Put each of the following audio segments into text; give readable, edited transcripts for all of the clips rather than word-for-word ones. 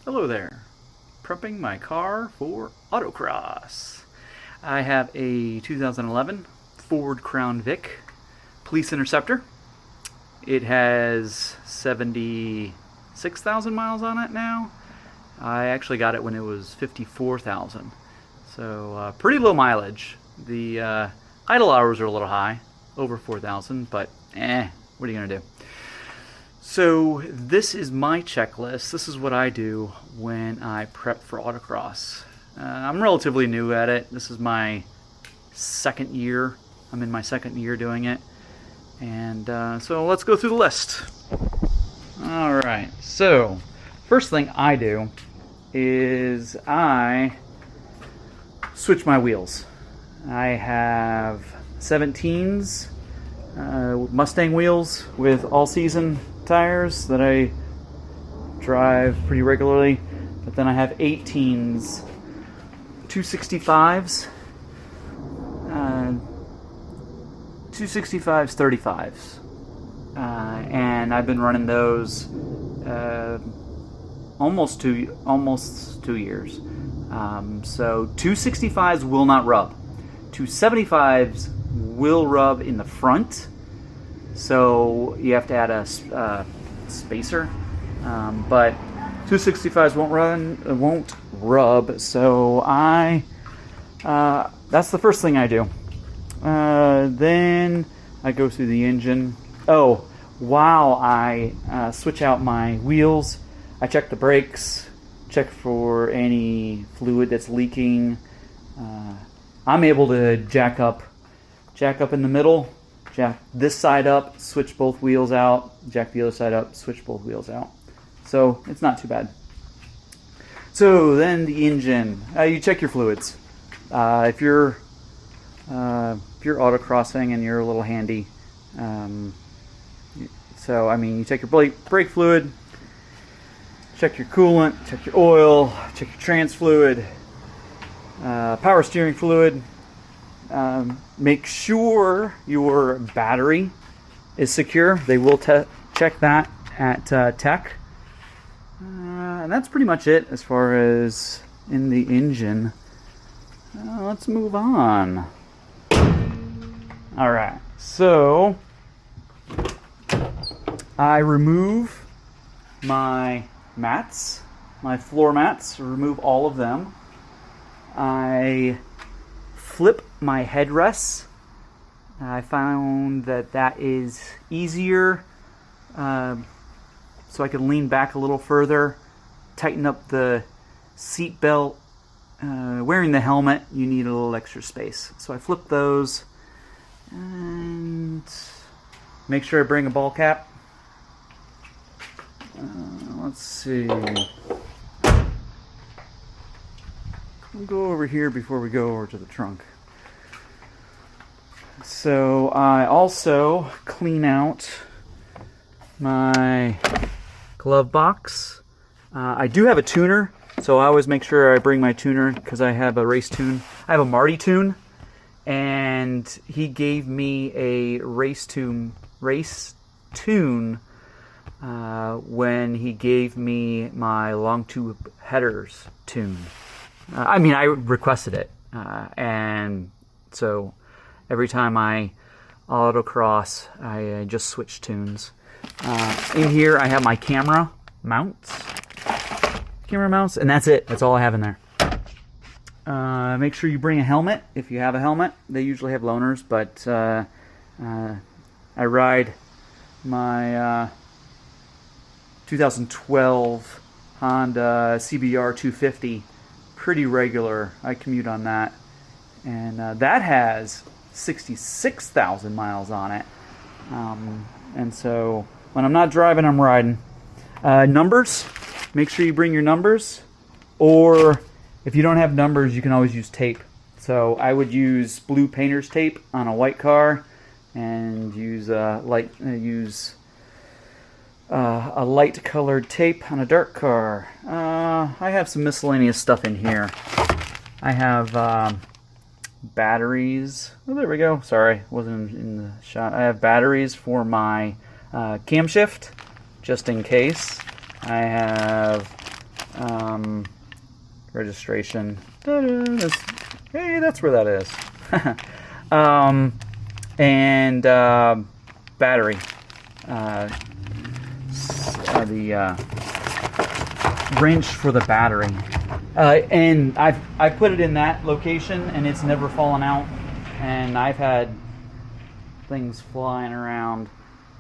Hello there. Prepping my car for Autocross. I have a 2011 Ford Crown Vic Police Interceptor. It has 76,000 miles on it now. I actually got it when it was 54,000. So pretty low mileage. The idle hours are a little high, over 4,000, but what are you going to do? So this is my checklist. This is what I do when I prep for Autocross. I'm relatively new at it. This is my second year. I'm in my second year doing it. And so let's go through the list. Alright, so first thing I do is I switch my wheels. I have 17s, Mustang wheels with all-season tires that I drive pretty regularly, but then I have 18s, 265s, 265s, 35s, and I've been running those almost two years. So 265s will not rub. 275s will rub in the front. So you have to add a spacer, but 265s won't rub. So that's the first thing I do. Then I go through the engine. Oh, while I switch out my wheels, I check the brakes, check for any fluid that's leaking. I'm able to jack up in the middle. Jack this side up, switch both wheels out, jack the other side up, switch both wheels out. So it's not too bad. So then the engine, you check your fluids. If you're autocrossing and you're a little handy, so I mean you check your brake fluid, check your coolant, check your oil, check your trans fluid, power steering fluid. Make sure your battery is secure. They will check that at tech. And that's pretty much it as far as in the engine. Let's move on. Alright, so I remove my mats, my floor mats, remove all of them. I flip my headrests. I found that is easier, so I can lean back a little further, tighten up the seat belt. Wearing the helmet, you need a little extra space. So I flip those and make sure I bring a ball cap. Let's see. We'll go over here before we go over to the trunk. So I also clean out my glove box. I do have a tuner, so I always make sure I bring my tuner because I have a race tune. I have a Marty tune, and he gave me a race tune when he gave me my long tube headers tune. I mean, I requested it, and so every time I autocross, I just switch tunes. In here, I have my camera mounts, and that's it. That's all I have in there. Make sure you bring a helmet if you have a helmet. They usually have loaners, but I ride my 2012 Honda CBR 250 pretty regular. I commute on that, and that has 66,000 miles on it. And so when I'm not driving, I'm riding. Numbers, make sure you bring your numbers, or if you don't have numbers, you can always use tape. So I would use blue painter's tape on a white car, and use a light colored tape on a dark car. I have some miscellaneous stuff in here. I have batteries. Oh, there we go. Sorry, wasn't in the shot. I have batteries for my camshaft, just in case. I have Registration. Hey, that's where that is. And battery. The wrench for the battery. And I put it in that location, and it's never fallen out. And I've had things flying around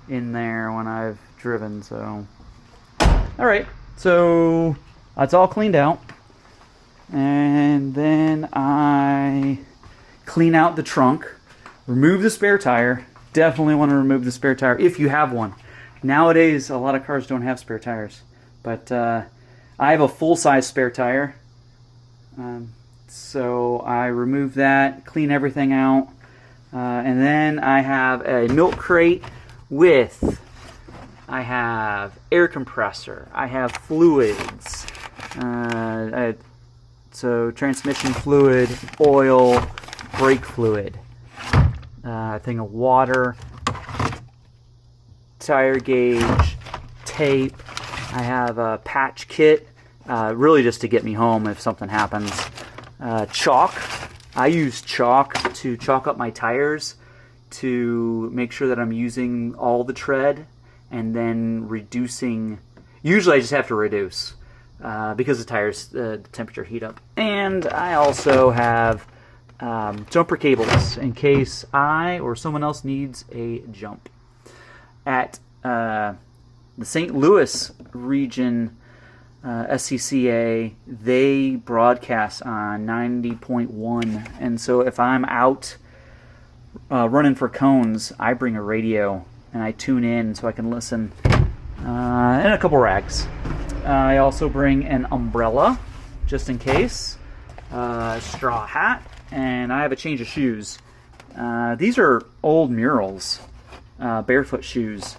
in there when I've driven. So, all right. So that's all cleaned out. And then I clean out the trunk, remove the spare tire. Definitely want to remove the spare tire if you have one. Nowadays, a lot of cars don't have spare tires, but I have a full-size spare tire. So I remove that, clean everything out, and then I have a milk crate with, I have air compressor, I have fluids, so transmission fluid, oil, brake fluid, a thing of water, tire gauge, tape. I have a patch kit, really just to get me home if something happens. Chalk. I use chalk to chalk up my tires to make sure that I'm using all the tread and then reducing. Usually I just have to reduce because the tires, the temperature heat up. And I also have jumper cables in case I or someone else needs a jump. At the St. Louis region SCCA, they broadcast on 90.1, and so if I'm out running for cones, I bring a radio and I tune in so I can listen, and a couple rags. I also bring an umbrella just in case, a straw hat, and I have a change of shoes. These are old Murals, barefoot shoes,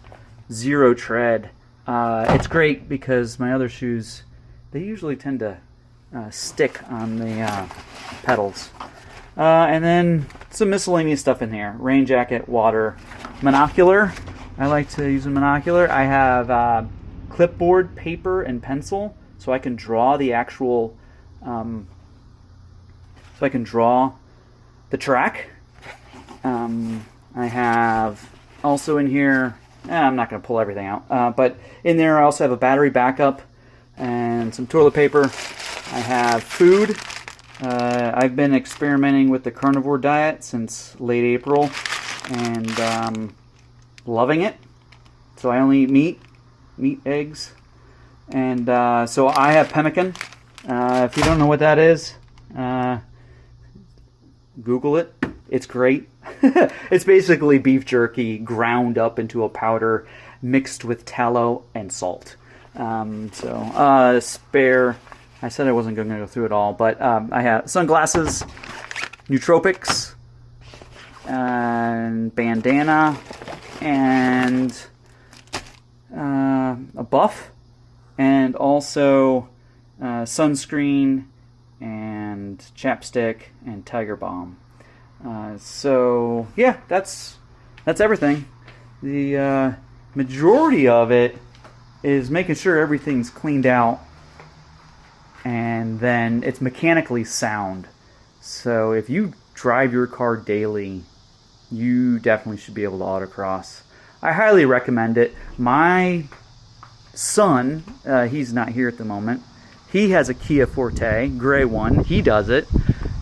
0 tread. It's great because my other shoes, they usually tend to stick on the pedals. And then some miscellaneous stuff in here. Rain jacket, water, monocular. I like to use a monocular. I have clipboard, paper, and pencil, so I can draw the actual, so I can draw the track. I have also in here, I'm not going to pull everything out, but in there I also have a battery backup and some toilet paper. I have food. I've been experimenting with the carnivore diet since late April and loving it. So I only eat meat, eggs, and so I have pemmican. If you don't know what that is, Google it. It's great. It's basically beef jerky ground up into a powder mixed with tallow and salt. Spare. I said I wasn't going to go through it all, but I have sunglasses, nootropics, and bandana, and a buff, and also sunscreen, and chapstick, and Tiger Balm. So yeah, that's everything. The majority of it is making sure everything's cleaned out, and then it's mechanically sound. So if you drive your car daily, you definitely should be able to autocross. I highly recommend it. My son, he's not here at the moment, he has a Kia Forte, gray one. He does it.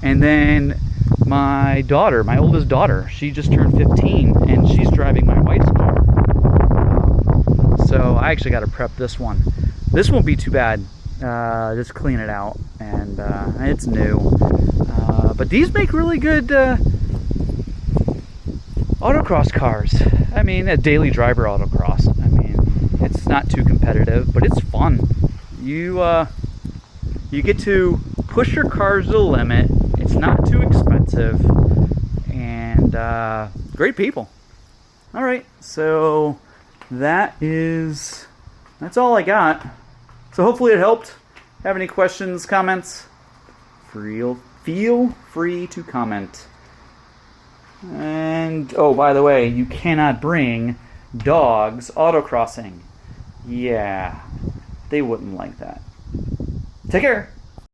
And then my daughter, my oldest daughter, she just turned 15 and she's driving my wife's car. So I actually got to prep this one. This won't be too bad. Just clean it out, and it's new. But these make really good autocross cars. I mean, a daily driver autocross. I mean, it's not too competitive, but it's fun. You get to push your cars to the limit. It's not too expensive, and great people. All right, so that's all I got. So hopefully it helped. Have any questions, comments? Feel free to comment. And oh, by the way, you cannot bring dogs autocrossing. Yeah, they wouldn't like that. Take care.